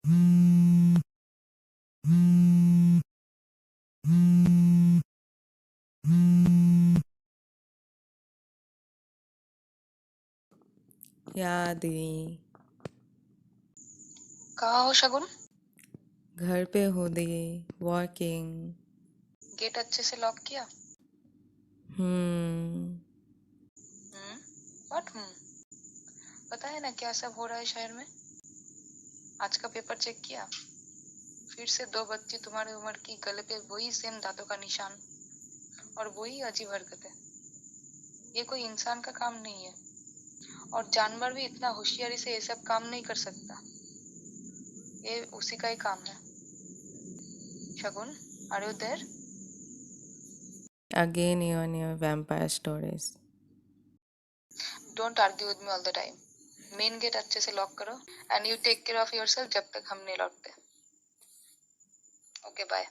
याद दी। कहाँ हो शगुन? घर पे हो दी। वॉकिंग। गेट अच्छे से लॉक किया? हम्म। व्हाट पता है ना क्या सब हो रहा है शहर में? आज का पेपर चेक किया? फिर से दो बच्ची तुम्हारी उम्र की गले पे वही सेम दांतों का निशान और वही अजीब हरकतें। ये कोई इंसान का काम नहीं है और जानवर भी इतना होशियारी से ये सब काम नहीं कर सकता। ये उसी का ही काम है। Shagun, are you there? Again you and your vampire stories. Don't argue with me all the time. Main gate अच्छे से लॉक करो and you take care of yourself जब तक हम नहीं लौटते। Okay bye.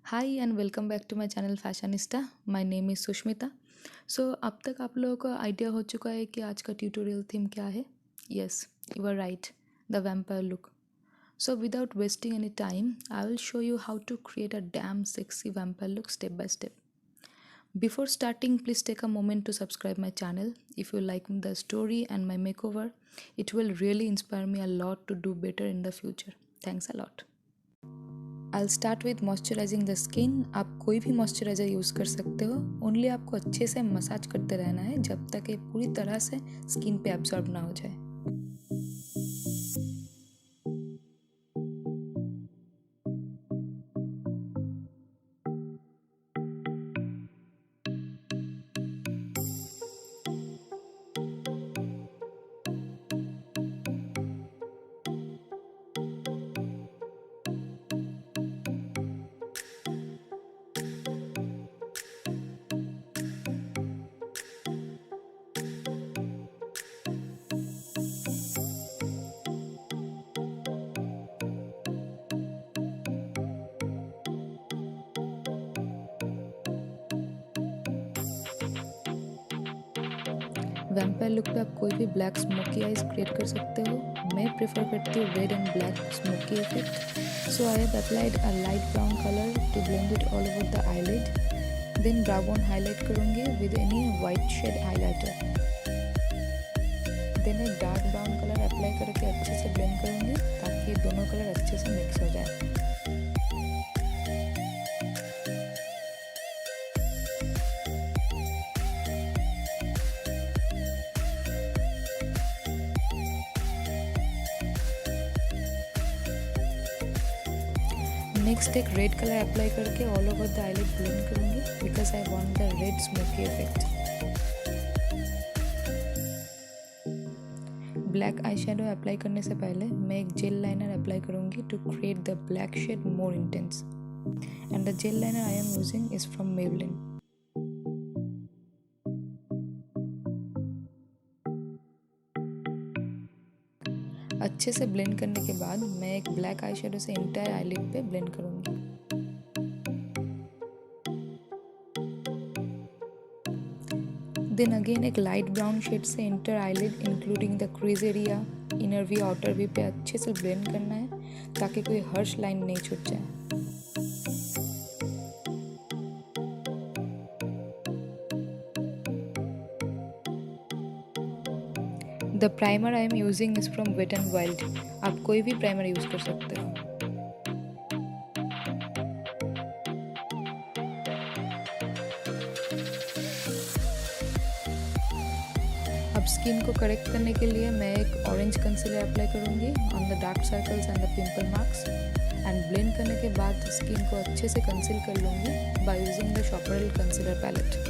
Hi and welcome back to my channel Fashionista. My name is Sushmita. So अब तक आप लोगों को आइडिया हो चुका है कि आज का ट्यूटोरियल थीम क्या है। Yes, you are right, the vampire look. So without wasting any time I will show you how to create a damn sexy vampire look step by step. Before starting, please take a moment to subscribe my channel. If you like the story and my makeover, it will really inspire me a lot to do better in the future. Thanks a lot. I'll start with moisturizing the skin. आप कोई भी moisturiser use कर सकते हो. Only आपको अच्छे से massage करते रहना है जब तक ये पूरी तरह से स्किन पे एब्जॉर्ब ना हो जाए. वैम्पायर लुक पे आप कोई भी ब्लैक स्मोकी आइज क्रिएट कर सकते हो. मैं प्रेफर करती हूँ red and black smoky effect. So I have applied a light brown colour to blend it all over the eyelid. Then brown highlight करूँगी with any white shade highlighter. Then एक dark brown colour apply करके अच्छे से blend करूँगी ताकि दोनों colour अच्छे से मिक्स हो जाए. नेक्स्ट एक रेड कलर अप्लाई करके all over the eyelid blend करूँगी because I want the red smoky effect. Black eye shadow apply करने से पहले मैं एक जेल लाइनर अप्लाई करूँगी to create the black shade more intense. And the gel liner I am using is from Maybelline. अच्छे से blend करने के बाद मैं एक ब्लैक आई शेडो से इंटायर आईलिड पे ब्लेंड करूँगी. देन अगेन एक लाइट ब्राउन शेड से inter eyelid including the crease area, inner we, outer we पे अच्छे से ब्लेंड करना है ताकि कोई हर्श लाइन नहीं छूट जाए. The primer I am using is from wet and wild. आप कोई भी प्राइमर यूज़ कर सकते हो. अब स्किन को करेक्ट करने के लिए मैं एक ऑरेंज कंसीलर अप्लाई करूँगी on the dark circles and the pimple marks. And blend करने के बाद स्किन को अच्छे से कंसील कर लूँगी बाय यूजिंग द शॉपरल concealer palette.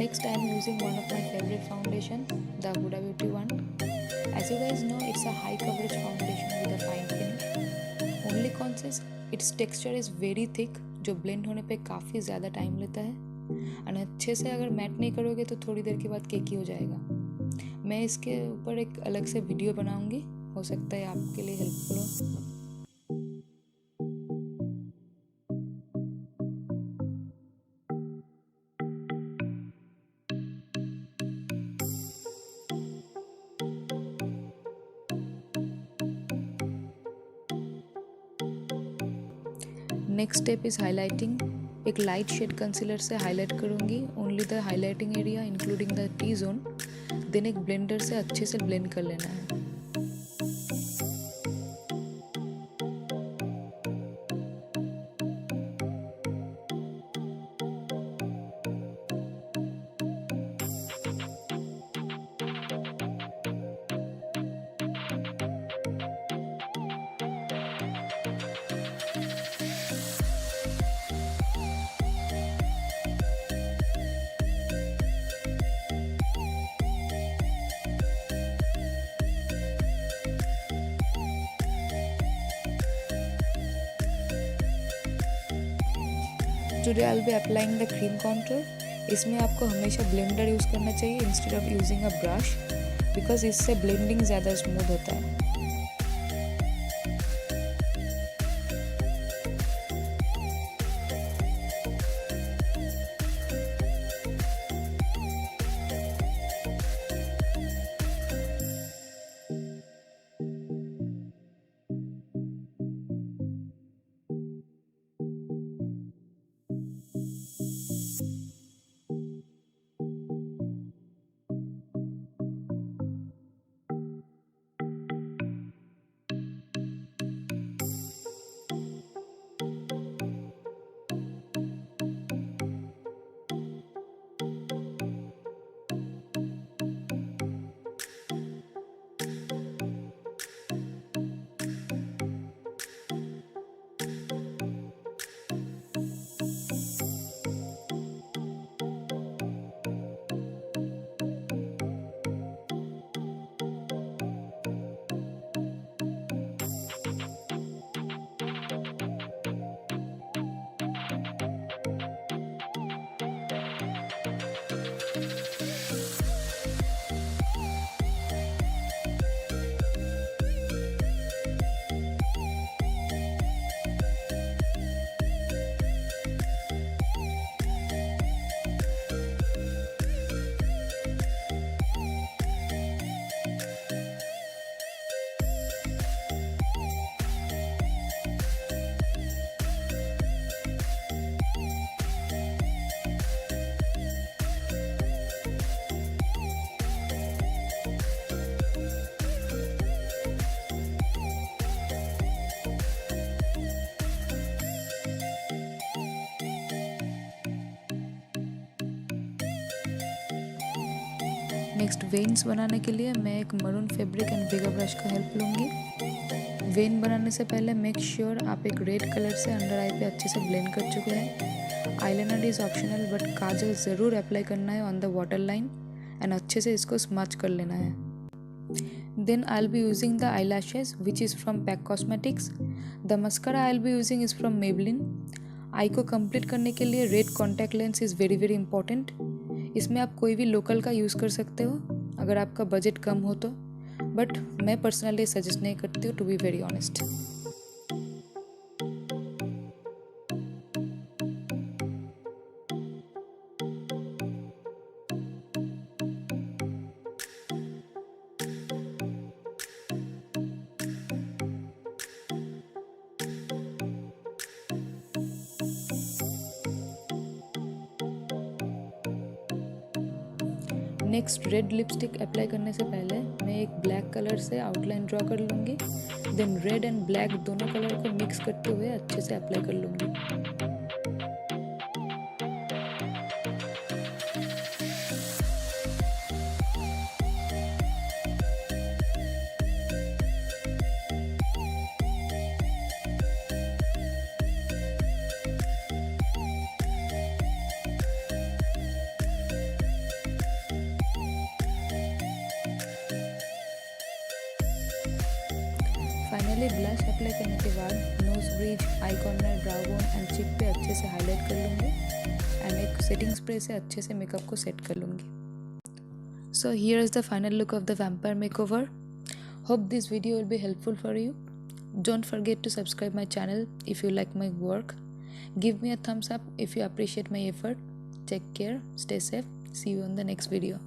Next, I am using one of my favorite foundation, the Huda Beauty one. As you guys know, it's a high coverage foundation with a fine finish. Only cons, its texture is very thick, जो blend होने पे काफ़ी ज़्यादा time लेता है. और अच्छे से अगर मैट नहीं करोगे तो थोड़ी देर के बाद केकी हो जाएगा. मैं इसके ऊपर एक अलग से वीडियो बनाऊंगी, हो सकता है आपके लिए हेल्पफुल हो. Next step is highlighting. एक लाइट शेड कंसीलर से हाईलाइट करूँगी only the highlighting area including the T zone. Then एक ब्लेंडर से अच्छे से ब्लेंड कर लेना है. Today I will be applying the cream contour. इसमें आपको हमेशा ब्लेंडर यूज़ करना चाहिए instead of using a brush, because इससे ब्लेंडिंग ज़्यादा स्मूथ होता है। नेक्स्ट वेन्स बनाने के लिए मैं एक maroon fabric and bigger brush का हेल्प लूँगी। वेन बनाने से पहले मेक श्योर आप एक रेड कलर से अंडर आई पे अच्छे से ब्लेंड कर चुके हैं। Eyeliner is optional, but kajal ज़रूर अप्लाई करना है on the water line and अच्छे से इसको स्मच कर लेना है। Then I will be using the eye lashes which is from Pac cosmetics. The mascara I will be using is from Maybelline. Eye को कंप्लीट करने के लिए red contact lens is very very important. इसमें आप कोई भी local का use कर सकते हो अगर आपका बजट कम हो तो, बट मैं पर्सनली सजेस्ट नहीं करती हूँ, to be very honest. Next red lipstick apply करने से पहले मैं एक ब्लैक कलर से आउटलाइन ड्रॉ कर लूँगी। देन रेड एंड ब्लैक दोनों कलर को मिक्स करते हुए अच्छे से अप्लाई कर लूँगी। फाइनली ब्लश अप्लाई करने के बाद nose bridge, eye corner, brow bone and cheek पे अच्छे से हाईलाइट कर लूँगी एंड एक सेटिंग स्प्रे से अच्छे से मेकअप को सेट कर लूँगी। So here is the final look of the vampire makeover. Hope this video will be helpful for you. Don't forget to subscribe my channel if you like my work. Give me a thumbs up if you appreciate my effort. Take care, stay safe. See you on the next video.